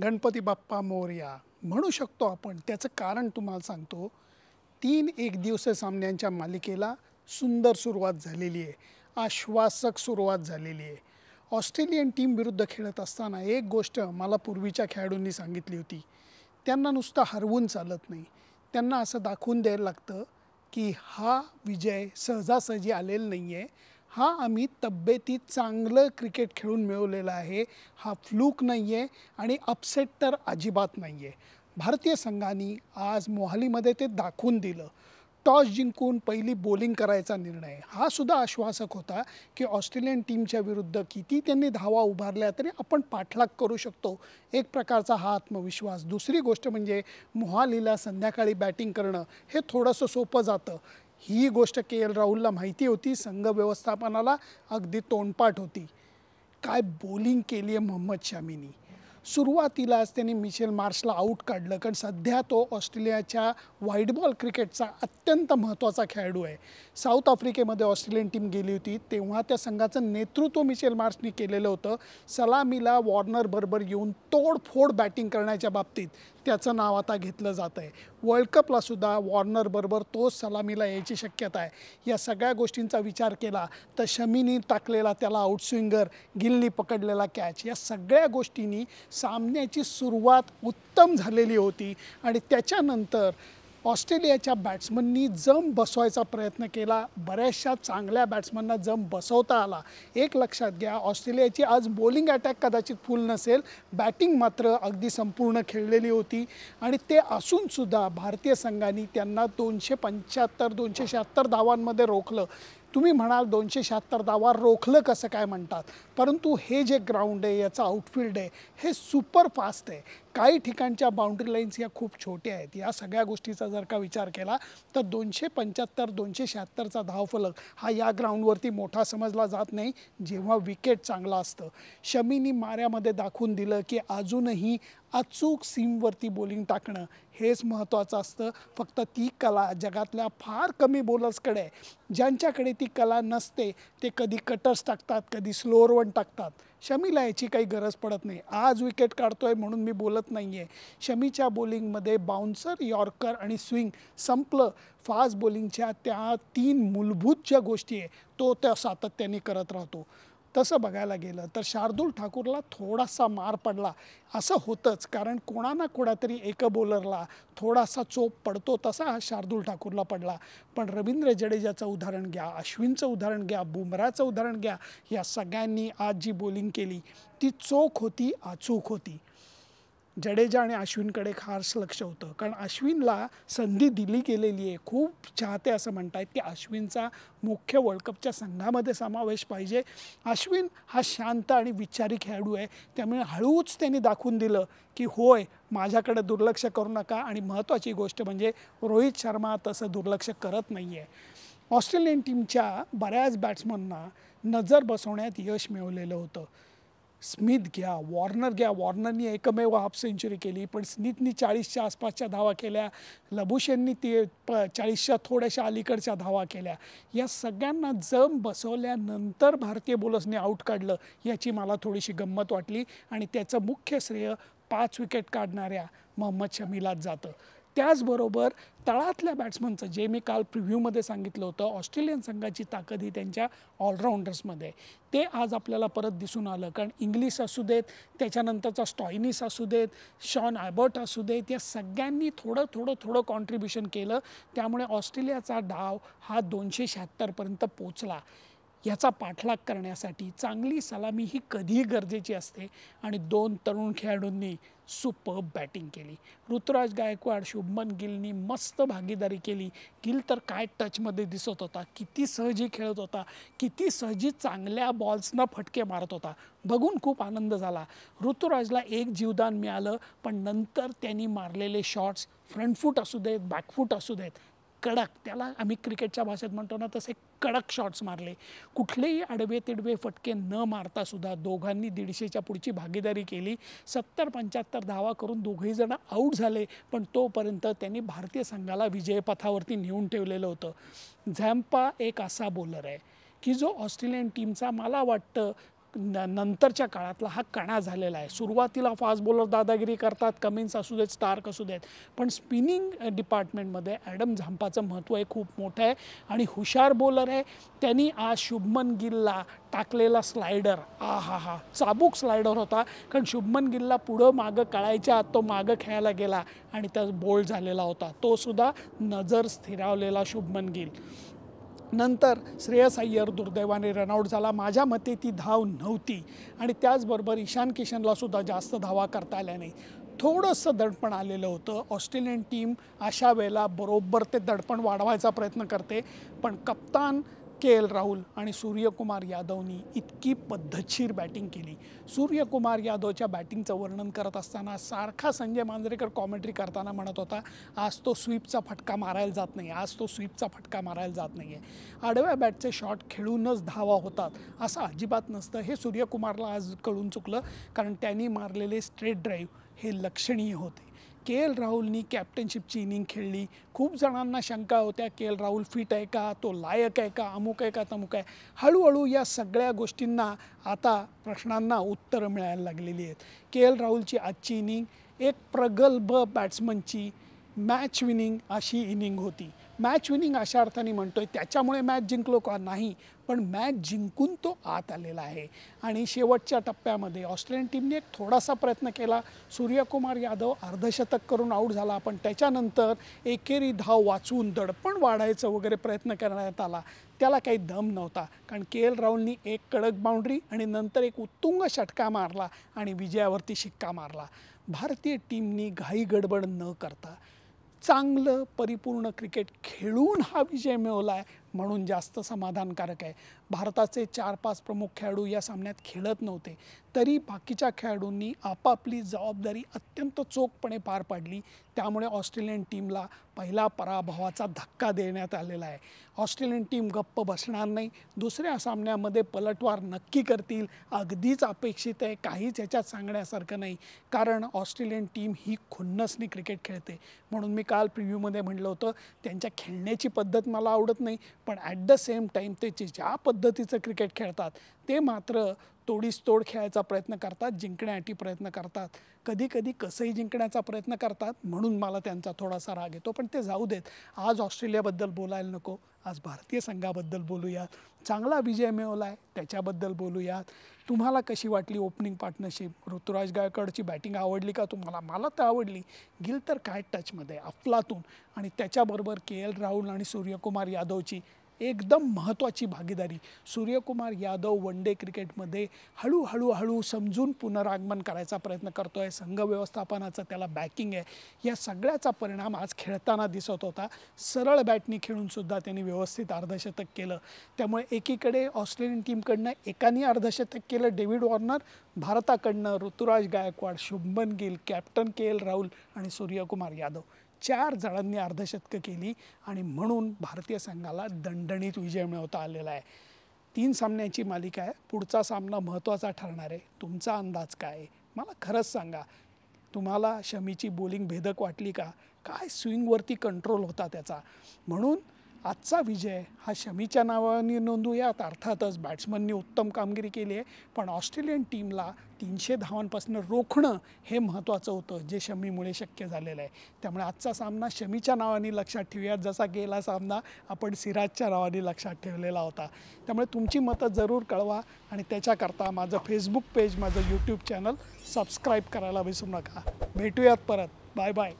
गणपती बाप्पा मोरया म्हणू शकतो आपण. त्याचं कारण तुम्हाला सांगतो. 3 एकदिवसीय सामन्यांच्या मालिकेला सुंदर सुरुवात झालेली आहे. आश्वासक सुरुवात झालेली आहे. ऑस्ट्रेलियन टीम विरुद्ध खेळत असताना एक गोष्ट मला पूर्वीच्या खेळाडूंनी सांगितली होती. त्यांना नुसतं हरवून चालत नाही. त्यांना असं दाखवून द्यायला लागतं की हा विजय सहजासहजी आलेला नाही आहे. हा आम्ही तब्येतीत चांगलं क्रिकेट खेळून मिळवलेला आहे. हा फ्लूक नाही आहे आणि अपसेट तर अजिबात नाही आहे. भारतीय संघाने आज मोहालीमध्ये ते दाखवून दिलं. टॉस जिंकून पहिली बॉलिंग करायचा निर्णय हा सुद्धा आश्वासक होता की ऑस्ट्रेलियन टीमच्या विरुद्ध किती त्यांनी धावा उभारल्या तरी आपण पाठलाग करू शकतो. एक प्रकारचा हा आत्मविश्वास. दुसरी गोष्ट म्हणजे मोहालीला संध्याकाळी बॅटिंग करणं हे थोडंसं सोपं जातं. ही गोष्ट के एल राहुलला माहिती होती. संघ व्यवस्थापनाला अगदी तोंडपाठ होती. काय बॉलिंग केली आहे मोहम्मद शमीनी. सुरुवातीलाच त्यांनी मिचेल मार्शला आऊट काढलं, कारण सध्या तो ऑस्ट्रेलियाच्या व्हाईट बॉल क्रिकेटचा अत्यंत महत्त्वाचा खेळाडू आहे. साऊथ आफ्रिकेमध्ये ऑस्ट्रेलियन टीम गेली होती तेव्हा त्या संघाचं नेतृत्व मिचेल मार्शनी केलेलं होतं. सलामीला वॉर्नर बरोबर येऊन तोडफोड बॅटिंग करण्याच्या बाबतीत त्याचं नाव आता घेतलं जात आहे. वर्ल्ड कपला सुद्धा वॉर्नर बरोबर तोच सलामीला यायची शक्यता आहे. या सगळ्या गोष्टींचा विचार केला तर शमीनी टाकलेला त्याला आउटस्विंगर, गिलनी पकडलेला कॅच, या सगळ्या गोष्टींनी सामन्याची सुरुवात उत्तम झालेली होती. आणि त्याच्यानंतर ऑस्ट्रेलियाच्या बॅट्समननी जम बसवायचा प्रयत्न केला. बऱ्याचशा चांगल्या बॅट्समनना जम बसवता आला. एक लक्षात घ्या, ऑस्ट्रेलियाची आज बॉलिंग अटॅक कदाचित फुल नसेल, बॅटिंग मात्र अगदी संपूर्ण खेळलेली होती. आणि ते असूनसुद्धा भारतीय संघाने त्यांना 275-276 धावांमध्ये रोखलं. तुम्ही म्हणाल 276 धावा रोखलं कसं काय म्हणतात, परंतु हे जे ग्राउंड आहे, याचं आउटफील्ड आहे, हे सुपर फास्ट आहे. काही ठिकाणच्या बाउंड्री लाईन्स या खूप छोट्या आहेत. या सगळ्या गोष्टीचा जर का विचार केला तर 275-276चा धावफलक हा या ग्राउंडवरती मोठा समजला जात नाही जेव्हा विकेट चांगला असतं. शमीनी माऱ्यामध्ये दाखवून दिलं की अजूनही अचूक सीमवरती बॉलिंग टाकणं हेच महत्त्वाचं असतं. फक्त ती कला जगातल्या फार कमी बॉलर्सकडे आहे. ज्यांच्याकडे ती कला नसते ते कधी कटर्स टाकतात, कधी स्लोअर वन टाकतात. शमीला याची काही गरज पडत नाही. आज विकेट काढतोय म्हणून मी बोलत नाही आहे. शमीच्या बॉलिंगमध्ये बाउन्सर, यॉर्कर आणि स्विंग संपलं. फास्ट बॉलिंगच्या त्या 3 मूलभूत ज्या गोष्टी आहे तो त्या सातत्याने करत राहतो. तसं बघायला गेलं तर शार्दूल ठाकूरला थोडासा मार पडला. असं होतंच, कारण कोणा ना कोणातरी एका बॉलरला थोडासा चोप पडतो, तसा हा शार्दूल ठाकूरला पडला. पण रवींद्र जडेजाचं उदाहरण घ्या, अश्विनचं उदाहरण घ्या, बुमराचं उदाहरण घ्या, या सगळ्यांनी आज जी बॉलिंग केली ती चोख होती, अचूक होती. जडेजा आणि अश्विनकडे खास लक्ष होतं, कारण अश्विनला संधी दिली गेलेली आहे. खूप चाहते असं म्हणतात की अश्विनचा मुख्य वर्ल्ड कपच्या संघामध्ये समावेश पाहिजे. अश्विन हा शांत आणि विचारी खेळाडू आहे, त्यामुळे हळूच त्यांनी दाखवून दिलं की होय, माझ्याकडे दुर्लक्ष करू नका. आणि महत्त्वाची गोष्ट म्हणजे रोहित शर्मा तसं दुर्लक्ष करत नाही आहे. ऑस्ट्रेलियन टीमच्या बऱ्याच बॅट्समनना नजर बसवण्यात यश मिळवलेलं होतं. स्मिथ घ्या, वॉर्नर घ्या, वॉर्नरनी एकमेव हाफ सेंचुरी केली, पण स्मिथनी 40च्या आसपासच्या धावा केल्या, लबुशेननी 40च्या थोड्याशा अलीकडच्या धावा केल्या. या सगळ्यांना जम बसवल्यानंतर भारतीय बॉलर्सने आऊट काढलं, याची मला थोडीशी गंमत वाटली. आणि त्याचं मुख्य श्रेय 5 विकेट काढणाऱ्या मोहम्मद शमीलाच जातं. त्याचबरोबर तळातल्या बॅट्समनचं, जे मी काल प्रिव्ह्यूमध्ये सांगितलं होतं, ऑस्ट्रेलियन संघाची ताकद ही त्यांच्या ऑलराऊंडर्समध्ये, ते आज आपल्याला परत दिसून आलं. कारण इंग्लिश असू देत, त्याच्यानंतरचा स्टॉयनिस असू देत, शॉन ॲबर्ट असू देत, या सगळ्यांनी थोडं कॉन्ट्रीब्युशन केलं. त्यामुळे ऑस्ट्रेलियाचा डाव हा 276पर्यंत पोचला. याचा पाठलाग करण्यासाठी चांगली सलामी ही कधीही गरजेची असते. आणि 2 तरुण खेळाडूंनी सुपर्ब बॅटिंग केली. ऋतुराज गायकवाड, शुभमन गिलनी मस्त भागीदारी केली. गिल तर काय टचमध्ये दिसत होता, किती सहजी खेळत होता, किती सहजी चांगल्या बॉल्सना फटके मारत होता. बघून खूप आनंद झाला. ऋतुराजला एक जीवदान मिळालं, पण नंतर त्यांनी मारलेले शॉट्स, फ्रंट फूट असू देत, बॅकफूट असू देत, कडक, त्याला आम्ही क्रिकेटच्या भाषेत म्हणतो ना तसे कडक शॉट्स मारले. कुठलेही आडवे तिडवे फटके न मारता सुद्धा दोघांनी 150च्या पुढची भागीदारी केली. 70-75 धावा करून दोघेही जण आऊट झाले, पण तोपर्यंत त्यांनी भारतीय संघाला विजयपथावरती नेऊन ठेवलेलं होतं. झॅम्पा एक असा बॉलर आहे की जो ऑस्ट्रेलियन टीमचा मला वाटतं नंतरच्या काळातला हा कणा झालेला आहे. सुरुवातीला फास्ट बॉलर दादागिरी करतात, कमिन्स असू देत, स्टार्क असू देत, पण स्पिनिंग डिपार्टमेंटमध्ये ॲडम झांपाचं महत्त्व हे खूप मोठं आहे आणि हुशार बॉलर आहे. त्यांनी आज शुभमन गिलला टाकलेला स्लायडर, हा चाबूक स्लायडर होता, कारण शुभमन गिलला पुढं मागं कळायच्या आत तो मागं खेळायला गेला आणि त्यात बोल्ड झालेला होता. तो सुद्धा नजर स्थिरावलेला शुभमन गिल. नंतर श्रेयस अय्यर दुर्दैवाने रनआउट झाला. माझ्या मते ती धाव नव्हती आणि त्याचबरोबर ईशान किशनलासुद्धा जास्त धावा करता आल्या नाही. थोडंसं दडपण आलेलं होतं. ऑस्ट्रेलियन टीम अशा वेळेला बरोबर ते दडपण वाढवायचा प्रयत्न करते, पण कप्तान के. एल. राहुल आणि सूर्यकुमार यादवनी इतकी पद्धतशीर बॅटिंग केली. सूर्यकुमार यादवच्या बॅटिंगचं वर्णन करत असताना सारखा संजय मांजरेकर कॉमेंट्री करताना म्हणत होता, आज तो स्वीपचा फटका मारायला जात नाही, आज तो स्वीपचा फटका मारायला जात नाही आहे. आडव्या बॅटचे शॉट खेळूनच धावा होतात असं अजिबात नसतं. हे सूर्यकुमारला आज कळून चुकलं, कारण त्यांनी मारलेले स्ट्रेट ड्राईव्ह हे लक्षणीय होते. के. एल. राहुलनी कॅप्टनशिपची इनिंग खेळली. खूप जणांना शंका होत्या, के. एल. राहुल फिट आहे का, तो लायक आहे का, अमुक आहे का तमुक आहे. हळूहळू या सगळ्या गोष्टींना आता प्रश्नांना उत्तरं मिळायला लागलेली आहेत. के. एल. राहुलची आजची इनिंग एक प्रगल्भ बॅट्समनची मॅच विनिंग अशी इनिंग होती. मॅच विनिंग अशा अर्थाने म्हणतोय, त्याच्यामुळे मॅच जिंकलो का नाही, पण मॅच जिंकून तो आत आलेला आहे. आणि शेवटच्या टप्प्यामध्ये ऑस्ट्रेलियन टीमने एक थोडासा प्रयत्न केला. सूर्यकुमार यादव अर्धशतक करून आऊट झाला, पण त्याच्यानंतर एकेरी धाव वाचवून दडपण वाढायचं वगैरे प्रयत्न करण्यात आला. त्याला काही दम नव्हता, कारण के. एल. राहुलनी एक कडक बाउंड्री आणि नंतर एक उत्तुंग षटका मारला आणि विजयावरती शिक्का मारला. भारतीय टीमनी घाई गडबड न करता चांगलं परिपूर्ण क्रिकेट खेळून हा विजय मिळवला आहे, म्हणून जास्त समाधानकारक आहे. भारताचे 4-5 प्रमुख खेळाडू या सामन्यात खेळत नव्हते, तरी बाकीच्या खेळाडूंनी आपापली जबाबदारी अत्यंत चोखपणे पार पाडली. त्यामुळे ऑस्ट्रेलियन टीमला पहिला पराभवाचा धक्का देण्यात आलेला आहे. ऑस्ट्रेलियन टीम गप्प बसणार नाही, दुसऱ्या सामन्यामध्ये पलटवार नक्की करतील, अगदीच अपेक्षित आहे. काहीच ह्याच्यात सांगण्यासारखं नाही, कारण ऑस्ट्रेलियन टीम ही खुन्नसनी क्रिकेट खेळते. म्हणून मी काल प्रिव्ह्यूमध्ये म्हटलं होतं, त्यांच्या खेळण्याची पद्धत मला आवडत नाही, पण ॲट द सेम टाईम ते ज्या पद्धतीचं क्रिकेट खेळतात ते मात्र तोडीस तोड खेळायचा प्रयत्न करतात, जिंकण्यासाठी प्रयत्न करतात, कधी कधी कसंही जिंकण्याचा प्रयत्न करतात. म्हणून मला त्यांचा थोडासा राग येतो, पण ते जाऊ देत. आज ऑस्ट्रेलियाबद्दल बोलायला नको, आज भारतीय संघाबद्दल बोलूयात. चांगला विजय मिळवला आहे त्याच्याबद्दल बोलूयात. तुम्हाला कशी वाटली ओपनिंग पार्टनरशिप? ऋतुराज गायकवाडची बॅटिंग आवडली का तुम्हाला? मला तर आवडली. गिल तर काय टचमध्ये, अफलातून. आणि त्याच्याबरोबर के. एल. राहुल आणि सूर्यकुमार यादवची एकदम महत्त्वाची भागीदारी. सूर्यकुमार यादव वन डे क्रिकेटमध्ये हळूहळू समजून पुनरागमन करायचा प्रयत्न करतो आहे. संघ व्यवस्थापनाचं त्याला बॅकिंग आहे. या सगळ्याचा परिणाम आज खेळताना दिसत होता. सरळ बॅटनी खेळूनसुद्धा त्यांनी व्यवस्थित अर्धशतक केलं. त्यामुळे एकीकडे ऑस्ट्रेलियन टीमकडनं एकाने अर्धशतक केलं डेव्हिड वॉर्नर, भारताकडनं Ruturaj Gaikwad, Shubman Gill, captain K. L. Rahul आणि सूर्यकुमार यादव 4 जणांनी अर्धशतकं केली आणि म्हणून भारतीय संघाला दणदणीत विजय मिळवता आलेला आहे. 3 सामन्यांची मालिका आहे. पुढचा सामना महत्त्वाचा ठरणार आहे. तुमचा अंदाज काय आहे? मला खरंच सांगा. तुम्हाला शमीची बॉलिंग भेदक वाटली का? काय स्विंगवरती कंट्रोल होता त्याचा? म्हणून आजचा विजय हा शमीच्या नावाने नोंदवूयात. अर्थातच बॅट्समननी उत्तम कामगिरी केली आहे, पण ऑस्ट्रेलियन टीमला 300 धावांपासून रोखणं हे महत्त्वाचं होतं, जे शमीमुळे शक्य झालेलं आहे. त्यामुळे आजचा सामना शमीच्या नावाने लक्षात ठेवूयात, जसा गेला सामना आपण सिराजच्या नावाने लक्षात ठेवलेला होता. त्यामुळे तुमची मतं जरूर कळवा आणि त्याच्याकरता माझं फेसबुक पेज, माझं यूट्यूब चॅनल सबस्क्राईब करायला विसरू नका. भेटूयात परत. Bye bye.